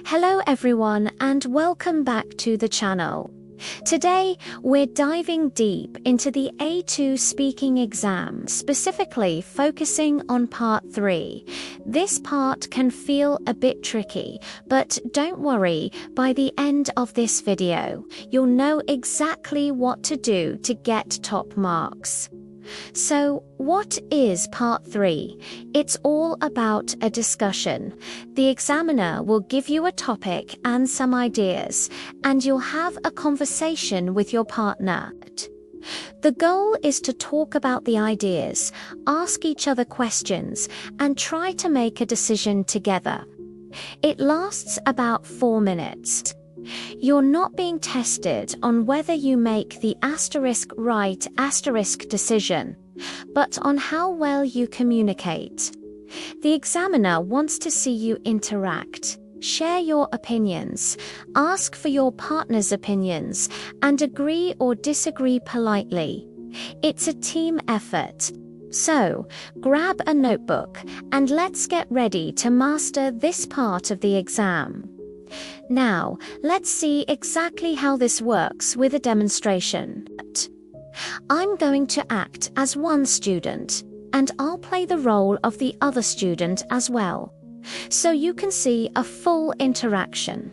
Hello everyone and welcome back to the channel. Today we're diving deep into the A2 speaking exam, specifically focusing on part 3. This part can feel a bit tricky, but don't worry, by the end of this video, you'll know exactly what to do to get top marks. So, what is part 3? It's all about a discussion. The examiner will give you a topic and some ideas, and you'll have a conversation with your partner. The goal is to talk about the ideas, ask each other questions, and try to make a decision together. It lasts about 4 minutes. You're not being tested on whether you make the right decision, but on how well you communicate. The examiner wants to see you interact, share your opinions, ask for your partner's opinions, and agree or disagree politely. It's a team effort. So, grab a notebook and let's get ready to master this part of the exam. Now, let's see exactly how this works with a demonstration. I'm going to act as one student, and I'll play the role of the other student as well, so you can see a full interaction.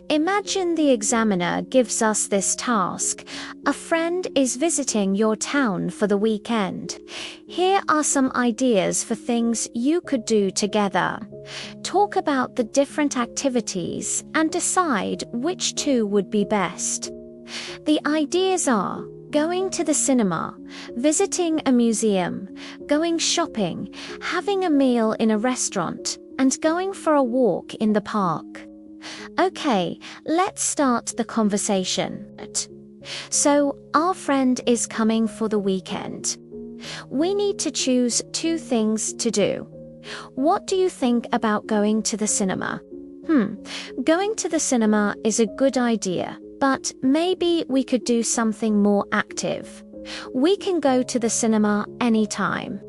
Imagine the examiner gives us this task. A friend is visiting your town for the weekend. Here are some ideas for things you could do together. Talk about the different activities and decide which two would be best. The ideas are going to the cinema, visiting a museum, going shopping, having a meal in a restaurant, and going for a walk in the park. Okay, let's start the conversation. So, our friend is coming for the weekend. We need to choose 2 things to do. What do you think about going to the cinema? Going to the cinema is a good idea, but maybe we could do something more active. We can go to the cinema anytime.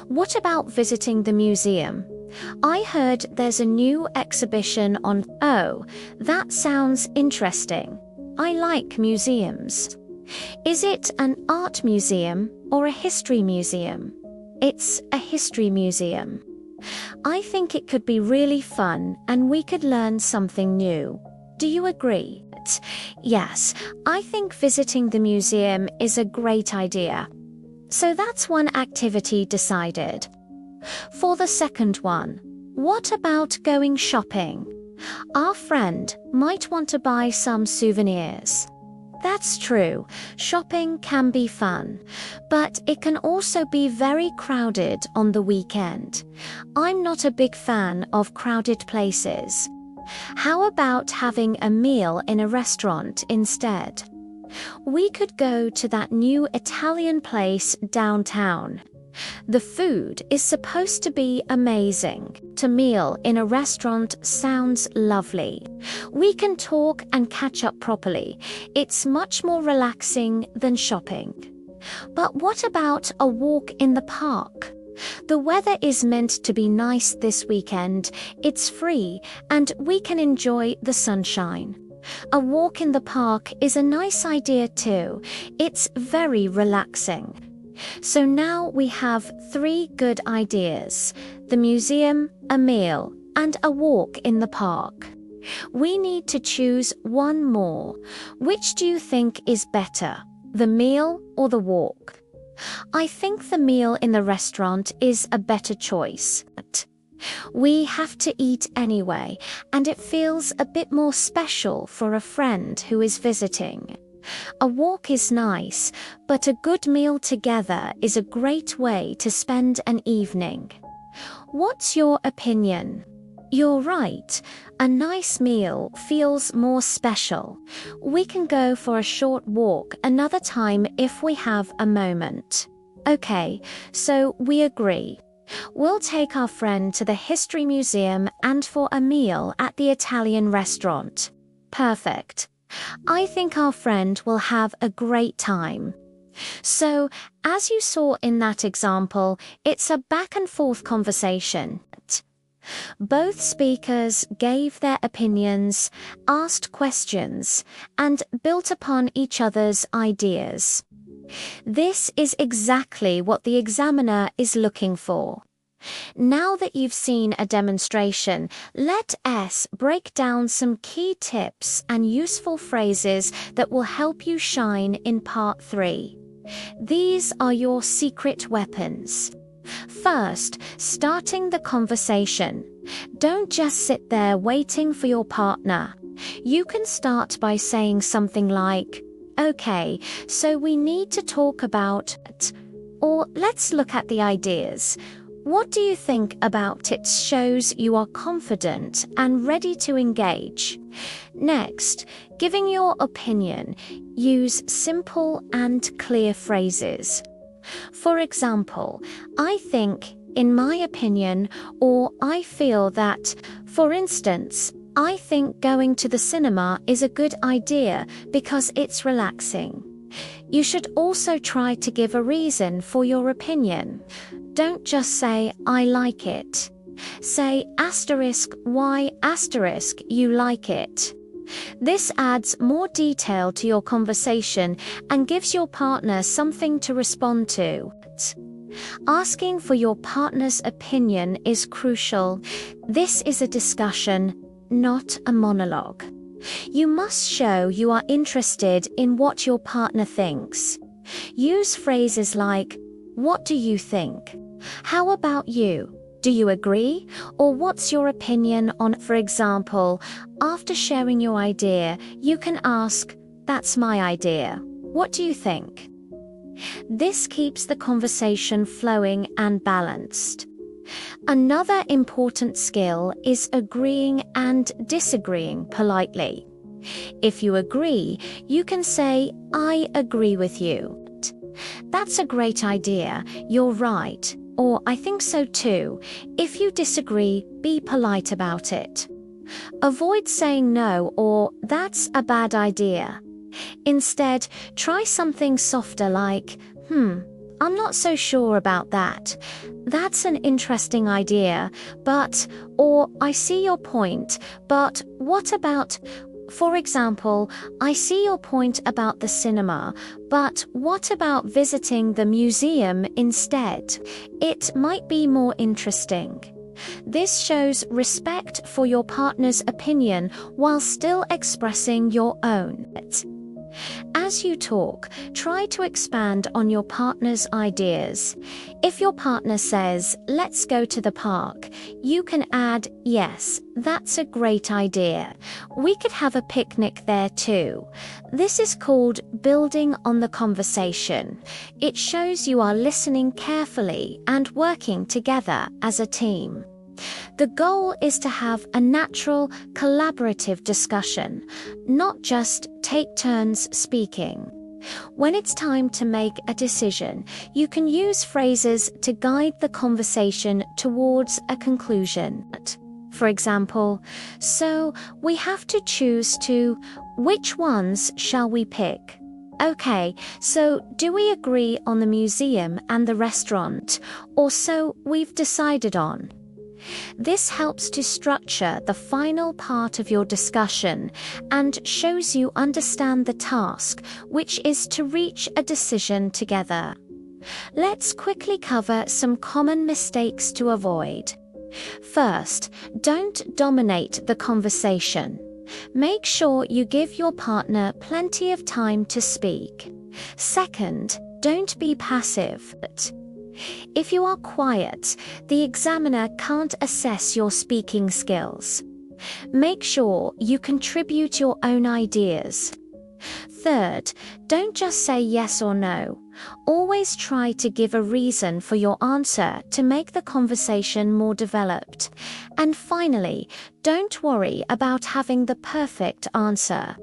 What about visiting the museum? I heard there's a new exhibition on. Oh, that sounds interesting. I like museums. Is it an art museum or a history museum? It's a history museum. I think it could be really fun and we could learn something new. Do you agree? Yes, I think visiting the museum is a great idea. So that's one activity decided. For the second one, what about going shopping? Our friend might want to buy some souvenirs. That's true, shopping can be fun, but it can also be very crowded on the weekend. I'm not a big fan of crowded places. How about having a meal in a restaurant instead? We could go to that new Italian place downtown. The food is supposed to be amazing. To meal in a restaurant sounds lovely. We can talk and catch up properly. It's much more relaxing than shopping. But what about a walk in the park? The weather is meant to be nice this weekend. It's free and we can enjoy the sunshine. A walk in the park is a nice idea too. It's very relaxing. So now we have 3 good ideas: the museum, a meal, and a walk in the park. We need to choose one more. Which do you think is better, the meal or the walk? I think the meal in the restaurant is a better choice. We have to eat anyway, and it feels a bit more special for a friend who is visiting. A walk is nice, but a good meal together is a great way to spend an evening. What's your opinion? You're right. A nice meal feels more special. We can go for a short walk another time if we have a moment. Okay, so we agree. We'll take our friend to the History Museum and for a meal at the Italian restaurant. Perfect. I think our friend will have a great time. So, as you saw in that example, it's a back and forth conversation. Both speakers gave their opinions, asked questions, and built upon each other's ideas. This is exactly what the examiner is looking for. Now that you've seen a demonstration, let us break down some key tips and useful phrases that will help you shine in part 3. These are your secret weapons. First, starting the conversation. Don't just sit there waiting for your partner. You can start by saying something like, "Okay, so we need to talk about it," or "Let's look at the ideas. What do you think about it?" Shows you are confident and ready to engage. Next, giving your opinion. Use simple and clear phrases. For example, "I think," "in my opinion," or "I feel that." For instance, "I think going to the cinema is a good idea because it's relaxing." You should also try to give a reason for your opinion. Don't just say, "I like it." Say **why** you like it. This adds more detail to your conversation and gives your partner something to respond to. Asking for your partner's opinion is crucial. This is a discussion, not a monologue. You must show you are interested in what your partner thinks. Use phrases like, "What do you think?" "How about you? Do you agree?" Or "What's your opinion on?" For example, after sharing your idea, you can ask, "That's my idea. What do you think?" This keeps the conversation flowing and balanced. Another important skill is agreeing and disagreeing politely. If you agree, you can say, "I agree with you." "That's a great idea. You're right." Or "I think so too." If you disagree, be polite about it. Avoid saying no or "That's a bad idea." Instead, try something softer like, "I'm not so sure about that. That's an interesting idea, but," or "I see your point, but what about?" For example, "I see your point about the cinema, but what about visiting the museum instead? It might be more interesting." This shows respect for your partner's opinion while still expressing your own. As you talk, try to expand on your partner's ideas. If your partner says, "Let's go to the park," you can add, "Yes, that's a great idea. We could have a picnic there too." This is called building on the conversation. It shows you are listening carefully and working together as a team. The goal is to have a natural, collaborative discussion, not just take turns speaking. When it's time to make a decision, you can use phrases to guide the conversation towards a conclusion. For example, "So, we have to choose two. Which ones shall we pick?" "Okay, so do we agree on the museum and the restaurant?" Or "So, we've decided on." This helps to structure the final part of your discussion and shows you understand the task, which is to reach a decision together. Let's quickly cover some common mistakes to avoid. First, don't dominate the conversation. Make sure you give your partner plenty of time to speak. Second, don't be passive. If you are quiet, the examiner can't assess your speaking skills. Make sure you contribute your own ideas. Third, don't just say yes or no. Always try to give a reason for your answer to make the conversation more developed. And finally, don't worry about having the perfect answer.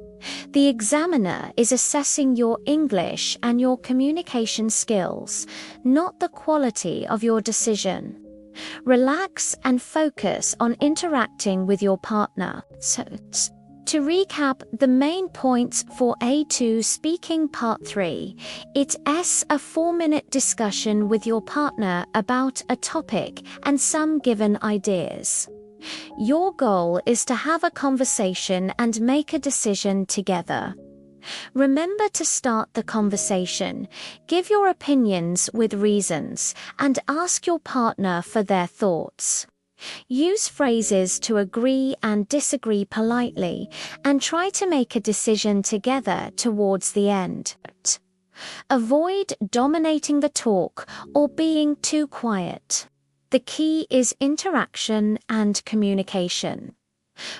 The examiner is assessing your English and your communication skills, not the quality of your decision. Relax and focus on interacting with your partner. So, To recap the main points for A2 Speaking Part 3, it's a 4-minute discussion with your partner about a topic and some given ideas. Your goal is to have a conversation and make a decision together. Remember to start the conversation, give your opinions with reasons, and ask your partner for their thoughts. Use phrases to agree and disagree politely, and try to make a decision together towards the end. Avoid dominating the talk or being too quiet. The key is interaction and communication.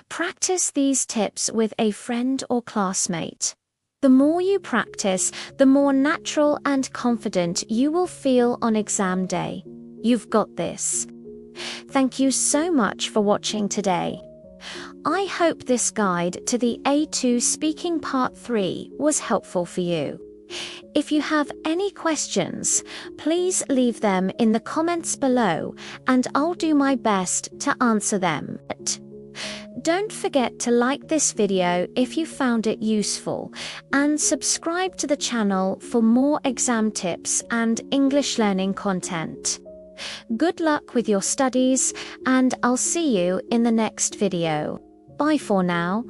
Practice these tips with a friend or classmate. The more you practice, the more natural and confident you will feel on exam day. You've got this. Thank you so much for watching today. I hope this guide to the A2 Speaking Part 3 was helpful for you. If you have any questions, please leave them in the comments below and I'll do my best to answer them. Don't forget to like this video if you found it useful and subscribe to the channel for more exam tips and English learning content. Good luck with your studies and I'll see you in the next video. Bye for now.